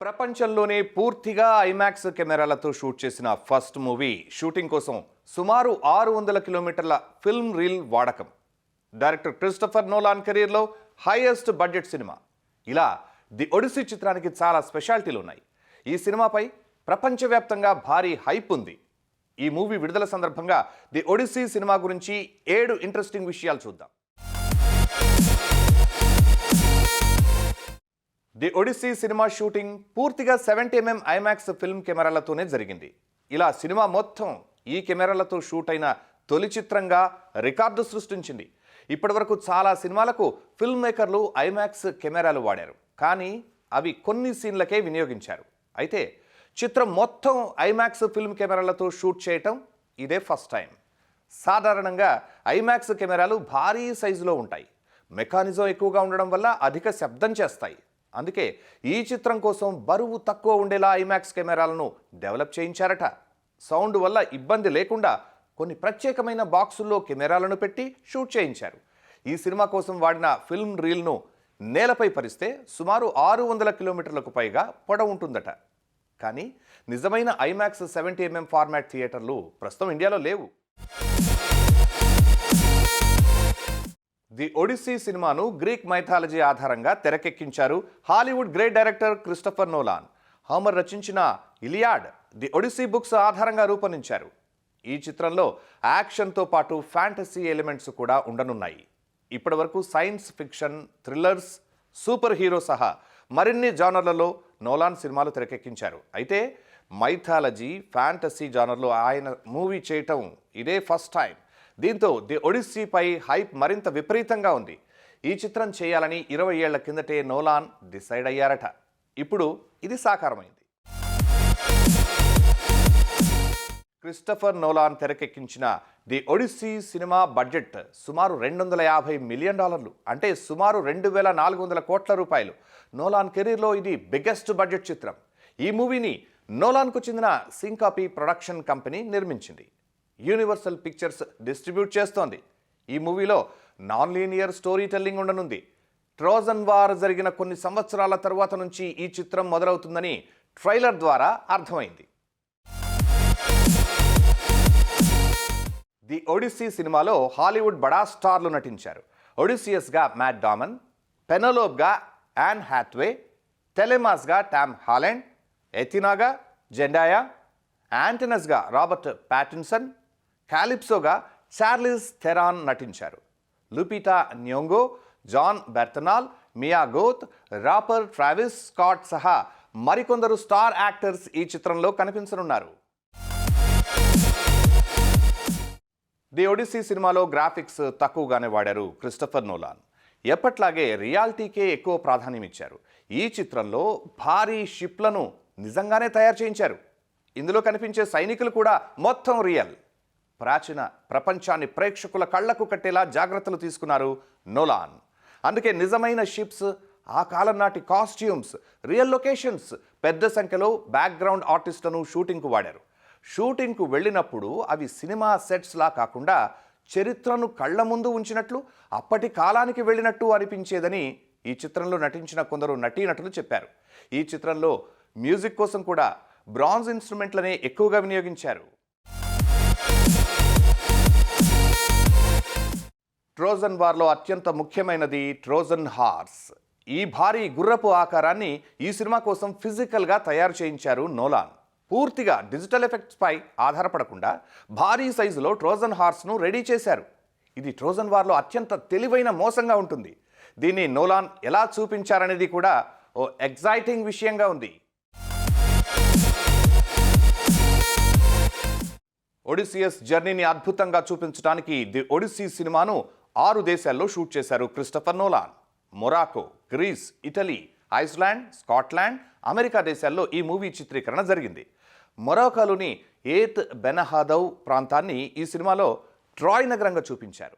ప్రపంచంలోనే పూర్తిగా ఐమాక్స్ కెమెరాలతో షూట్ చేసిన ఫస్ట్ మూవీ షూటింగ్ కోసం సుమారు 600 కిలోమీటర్ల ఫిల్మ్ రీల్ వాడకం. డైరెక్టర్ క్రిస్టఫర్ నోలాన్ కెరీర్లో హైయెస్ట్ బడ్జెట్ సినిమా. ఇలా ది ఒడిసీ చిత్రానికి చాలా స్పెషాలిటీలు ఉన్నాయి. ఈ సినిమాపై ప్రపంచవ్యాప్తంగా భారీ హైప్ ఉంది. ఈ మూవీ విడుదల సందర్భంగా ది ఒడిసీ సినిమా గురించి 7 ఇంట్రెస్టింగ్ విషయాలు చూద్దాం. ది ఒడిసీ సినిమా షూటింగ్ పూర్తిగా 70mm ఐమాక్స్ ఫిల్మ్ కెమెరాలతోనే జరిగింది. ఇలా సినిమా మొత్తం ఈ కెమెరాలతో షూట్ అయిన తొలి చిత్రంగా రికార్డు సృష్టించింది. ఇప్పటివరకు చాలా సినిమాలకు ఫిల్మ్ మేకర్లు ఐమాక్స్ కెమెరాలు వాడారు, కానీ అవి కొన్ని సీన్లకే వినియోగించారు. అయితే చిత్రం మొత్తం ఐమాక్స్ ఫిల్మ్ కెమెరాలతో షూట్ చేయటం ఇదే ఫస్ట్ టైం. సాధారణంగా ఐమాక్స్ కెమెరాలు భారీ సైజులో ఉంటాయి. మెకానిజం ఎక్కువగా ఉండడం వల్ల అధిక శబ్దం చేస్తాయి. అందుకే ఈ చిత్రం కోసం బరువు తక్కువ ఉండేలా ఐమాక్స్ కెమెరాలను డెవలప్ చేయించారట. సౌండ్ వల్ల ఇబ్బంది లేకుండా కొన్ని ప్రత్యేకమైన బాక్సుల్లో కెమెరాలను పెట్టి షూట్ చేయించారు. ఈ సినిమా కోసం వాడిన ఫిల్మ్ రీల్ను నేలపై పరిస్తే సుమారు 600 కిలోమీటర్లకు పైగా పొడవు ఉంటుందట. కానీ నిజమైన ఐమాక్స్ 70mm ఫార్మాట్ థియేటర్లు ప్రస్తుతం ఇండియాలో లేవు. ది ఒడిసీ సినిమాను గ్రీక్ మైథాలజీ ఆధారంగా తెరకెక్కించారు Hollywood great director Christopher Nolan. Homer రచించిన ఇలియాడ్ ది ఒడిసీ బుక్స్ ఆధారంగా రూపొందించారు. ఈ చిత్రంలో యాక్షన్తో పాటు ఫ్యాంటసీ ఎలిమెంట్స్ కూడా ఉండనున్నాయి. ఇప్పటివరకు science fiction, thrillers, super hero సహా మరిన్ని జానర్లలో నోలాన్ సినిమాలు తెరకెక్కించారు. అయితే మైథాలజీ, ఫ్యాంటసీ జానర్లో ఆయన మూవీ చేయటం ఇదే ఫస్ట్ టైం. దీంతో ది ఒడిస్సీపై హైప్ మరింత విపరీతంగా ఉంది. ఈ చిత్రం చేయాలని 20 ఏళ్ల కిందటే నోలాన్ డిసైడ్ అయ్యారట. ఇప్పుడు ఇది సాకారమైంది. క్రిస్టఫర్ నోలాన్ తెరకెక్కించిన ది ఒడిస్సీ సినిమా బడ్జెట్ సుమారు $250 మిలియన్, అంటే సుమారు 2400 కోట్ల రూపాయలు. నోలాన్ కెరీర్లో ఇది బిగ్గెస్ట్ బడ్జెట్ చిత్రం. ఈ మూవీని నోలాన్కు చెందిన సింకాపీ ప్రొడక్షన్ కంపెనీ నిర్మించింది. యూనివర్సల్ పిక్చర్స్ డిస్ట్రిబ్యూట్ చేస్తోంది. ఈ మూవీలో నాన్ లీనియర్ స్టోరీ టెల్లింగ్ ఉండనుంది. ట్రోజన్ వార్ జరిగిన కొన్ని సంవత్సరాల తరువాత నుంచి ఈ చిత్రం మొదలవుతుందని ట్రైలర్ ద్వారా అర్థమైంది. ది ఒడిస్సీ సినిమాలో హాలీవుడ్ బడా స్టార్లు నటించారు. ఒడిసియస్గా మ్యాట్ డామన్, పెనలోప్గా యాన్ హ్యాథ్వే, టెలెమాస్గా టామ్ హాలండ్, ఎథినాగా జెండాయా, యాంటనస్గా రాబర్ట్ ప్యాటిన్సన్, కాలిప్సోగా చార్లిస్ థెరాన్ నటించారు. Lupita Nyong'o, Jon Bernthal, Mia Goth, rapper Travis Scott సహా మరికొందరు స్టార్ యాక్టర్స్ ఈ చిత్రంలో కనిపించనున్నారు. ది ఒడిసీ సినిమాలో గ్రాఫిక్స్ తక్కువగానే వాడారు క్రిస్టఫర్ నోలాన్. ఎప్పట్లాగే రియాలిటీకే ఎక్కువ ప్రాధాన్యం ఇచ్చారు. ఈ చిత్రంలో భారీ షిప్లను నిజంగానే తయారు చేయించారు. ఇందులో కనిపించే సైనికులు కూడా మొత్తం రియల్. ప్రాచీన ప్రపంచాన్ని ప్రేక్షకుల కళ్లకు కట్టేలా జాగ్రత్తలు తీసుకున్నారు నోలాన్. అందుకే నిజమైన షిప్స్, ఆ కాలం నాటి కాస్ట్యూమ్స్, రియల్ లొకేషన్స్, పెద్ద సంఖ్యలో బ్యాక్గ్రౌండ్ ఆర్టిస్టులను షూటింగ్కు వాడారు. షూటింగ్కు వెళ్ళినప్పుడు అవి సినిమా సెట్స్లా కాకుండా చరిత్రను కళ్ల ముందు ఉంచినట్లు, అప్పటి కాలానికి వెళ్ళినట్టు అనిపించేదని ఈ చిత్రంలో నటించిన కొందరు నటీనటులు చెప్పారు. ఈ చిత్రంలో మ్యూజిక్ కోసం కూడా బ్రాంజ్ ఇన్స్ట్రుమెంట్లనే ఎక్కువగా వినియోగించారు. ట్రోజన్ వార్లో అత్యంత ముఖ్యమైనది ట్రోజన్ హార్స్. ఈ భారీ గుర్రపు ఆకారాన్ని ఈ సినిమా కోసం ఫిజికల్గా తయారు చేయించారు నోలాన్. పూర్తిగా డిజిటల్ ఎఫెక్ట్స్పై ఆధారపడకుండా భారీ సైజులో ట్రోజన్ హార్స్ను రెడీ చేశారు. ఇది ట్రోజన్ వార్లో అత్యంత తెలివైన మోసంగా ఉంటుంది. దీన్ని నోలాన్ ఎలా చూపించారనేది కూడా ఓ ఎగ్జైటింగ్ విషయంగా ఉంది. ఒడిసియస్ జర్నీని అద్భుతంగా చూపించడానికి ది ఒడిసీ సినిమాను 6 దేశాల్లో షూట్ చేశారు Christopher Nolan. Morocco, Greece, Italy, Iceland, Scotland, America దేశాల్లో ఈ మూవీ చిత్రీకరణ జరిగింది. మొరాకోలోని ఏత్ బెనహాదౌ ప్రాంతాన్ని ఈ సినిమాలో ట్రాయ్ నగరంగా చూపించారు.